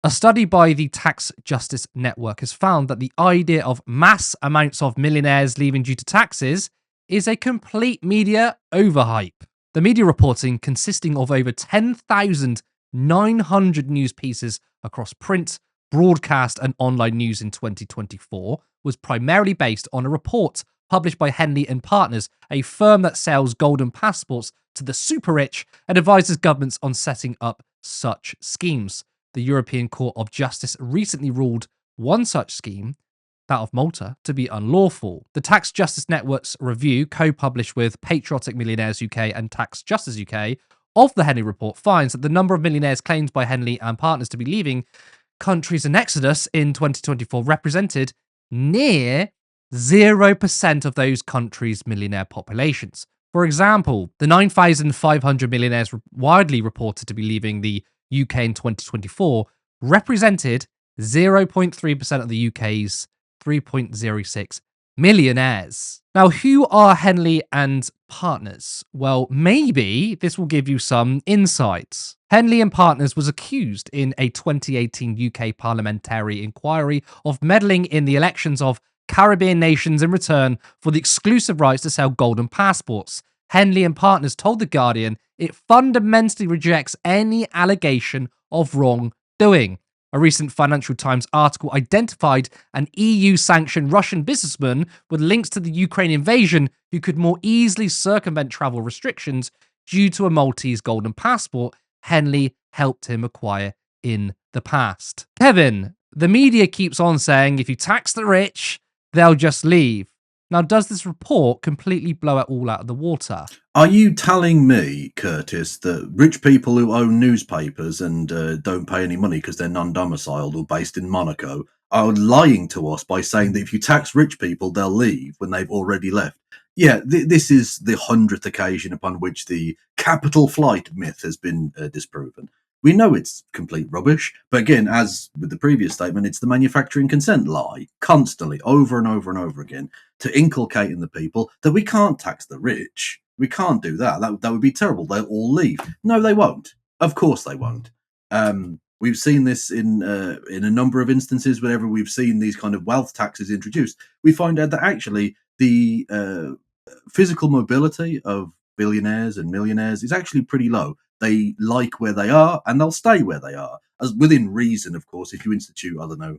A study by the Tax Justice Network has found that the idea of mass amounts of millionaires leaving due to taxes is a complete media overhype. The media reporting, consisting of over 10,900 news pieces across print, broadcast, and online news in 2024, was primarily based on a report published by Henley and Partners, a firm that sells golden passports to the super rich and advises governments on setting up such schemes. The European Court of Justice recently ruled one such scheme, that of Malta, to be unlawful. The Tax Justice Network's review, co-published with Patriotic Millionaires UK and Tax Justice UK, of the Henley report finds that the number of millionaires claimed by Henley and Partners to be leaving countries in exodus in 2024 represented near 0% of those countries' millionaire populations. For example, the 9,500 millionaires widely reported to be leaving the UK in 2024 represented 0.3% of the UK's 3.06 millionaires. Now, who are Henley and Partners? Well, maybe this will give you some insights. Henley and Partners was accused in a 2018 UK parliamentary inquiry of meddling in the elections of Caribbean nations in return for the exclusive rights to sell golden passports. Henley and Partners told The Guardian it fundamentally rejects any allegation of wrongdoing. A recent Financial Times article identified an EU-sanctioned Russian businessman with links to the Ukraine invasion who could more easily circumvent travel restrictions due to a Maltese golden passport Henley helped him acquire in the past. Kevin, the media keeps on saying if you tax the rich, they'll just leave. Now, does this report completely blow it all out of the water? Are you telling me, Curtis, that rich people who own newspapers and don't pay any money because they're non-domiciled or based in Monaco are lying to us by saying that if you tax rich people, they'll leave when they've already left? Yeah, this is the 100th occasion upon which the capital flight myth has been disproven. We know it's complete rubbish, but again, as with the previous statement, it's the manufacturing consent lie, constantly, over and over and over again, to inculcate in the people that we can't tax the rich. We can't do that. That would be terrible. They'll all leave. No, they won't. Of course they won't. We've seen this in a number of instances. Whenever we've seen these kind of wealth taxes introduced, we find out that actually the physical mobility of billionaires and millionaires is actually pretty low. They like where they are and they'll stay where they are, as within reason, of course. If you institute, I don't know,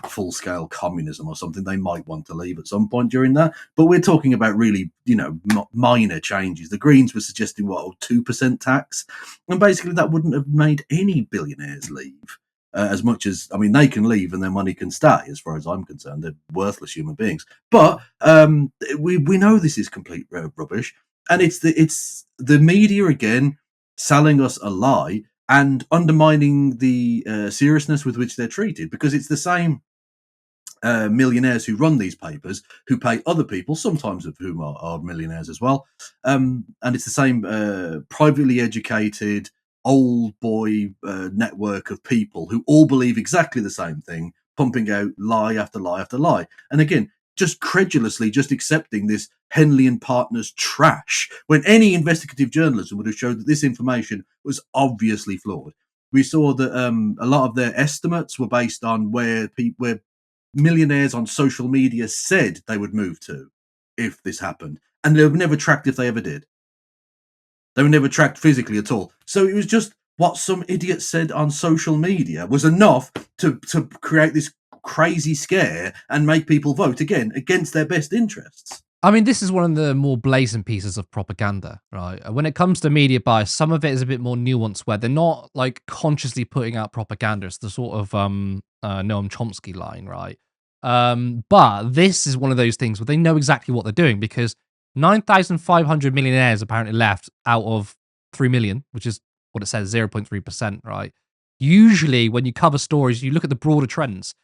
full-scale communism or something, they might want to leave at some point during that. But we're talking about really, minor changes. The Greens were suggesting, 2% tax? And basically that wouldn't have made any billionaires leave. As much as, they can leave and their money can stay, as far as I'm concerned. They're worthless human beings. But we know this is complete rubbish. And it's the media, again, selling us a lie and undermining the seriousness with which they're treated, because it's the same millionaires who run these papers who pay other people, sometimes of whom are millionaires as well, and it's the same privately educated old boy network of people who all believe exactly the same thing, pumping out lie after lie after lie. And again, just credulously just accepting this Henley and Partners trash, when any investigative journalism would have showed that this information was obviously flawed. We saw that a lot of their estimates were based on where millionaires on social media said they would move to if this happened, and they were never tracked if they ever did. They were never tracked physically at all. So it was just what some idiot said on social media was enough to create this crazy scare and make people vote again against their best interests. This is one of the more blazing pieces of propaganda, right? When it comes to media bias, some of it is a bit more nuanced, where they're not consciously putting out propaganda. It's the sort of Noam Chomsky line, right? But this is one of those things where they know exactly what they're doing, because 9,500 millionaires apparently left out of 3 million, which is what it says, 0.3%, right? Usually when you cover stories, you look at the broader trends.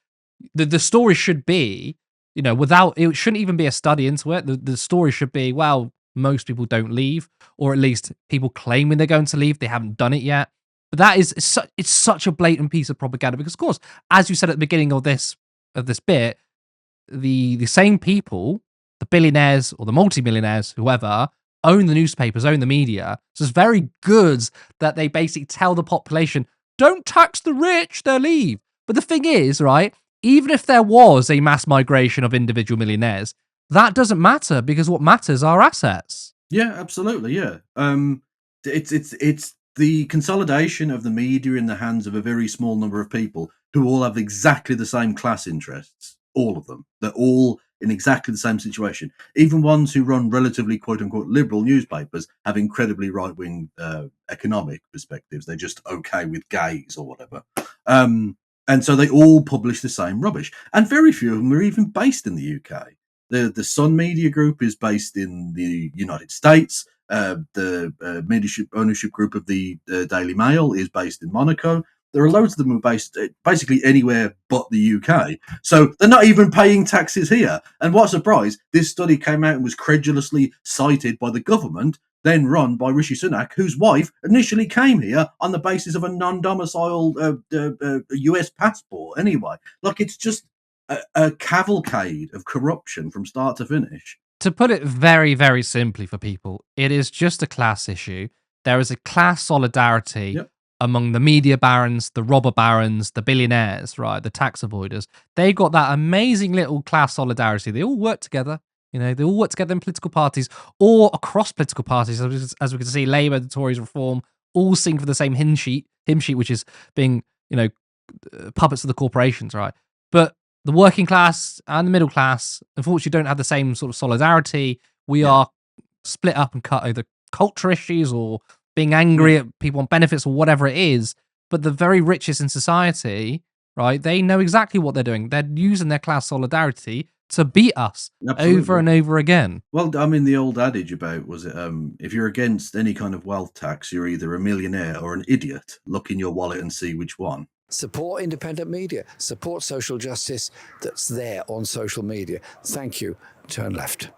The story should be, it shouldn't even be a study into it. The story should be, well, most people don't leave, or at least people claiming they're going to leave, they haven't done it yet. But that is it's such a blatant piece of propaganda, because, of course, as you said at the beginning of this bit, the same people, the billionaires or the multimillionaires, whoever, own the newspapers, own the media. So it's very good that they basically tell the population, don't tax the rich, they'll leave. But the thing is, right, even if there was a mass migration of individual millionaires, that doesn't matter because what matters are assets. Yeah, absolutely. Yeah. It's the consolidation of the media in the hands of a very small number of people who all have exactly the same class interests. All of them. They're all in exactly the same situation. Even ones who run relatively quote unquote liberal newspapers have incredibly right wing economic perspectives. They're just okay with gays or whatever. And so they all publish the same rubbish. And very few of them are even based in the UK. The Sun Media Group is based in the United States. The leadership ownership group of the Daily Mail is based in Monaco. There are loads of them who are based basically anywhere but the UK. So they're not even paying taxes here. And what a surprise, this study came out and was credulously cited by the government, then run by Rishi Sunak, whose wife initially came here on the basis of a non-domiciled US passport anyway. Like, it's just a cavalcade of corruption from start to finish. To put it very, very simply for people, it is just a class issue. There is a class solidarity Yep. among the media barons, the robber barons, the billionaires, right? The tax avoiders. They got that amazing little class solidarity. They all work together. They all work together in political parties or across political parties. As we can see, Labour, the Tories, Reform, all sing for the same hymn sheet, which is being, puppets of the corporations, right? But the working class and the middle class, unfortunately, don't have the same sort of solidarity. We Yeah. are split up and cut over culture issues or being angry at people on benefits or whatever it is. But the very richest in society, right, they know exactly what they're doing. They're using their class solidarity to beat us over Absolutely. and over again. Well, I mean, the old adage about was it if you're against any kind of wealth tax, you're either a millionaire or an idiot. Look in your wallet and see which one. Support independent media. Support social justice that's there on social media. Thank you. Turn left.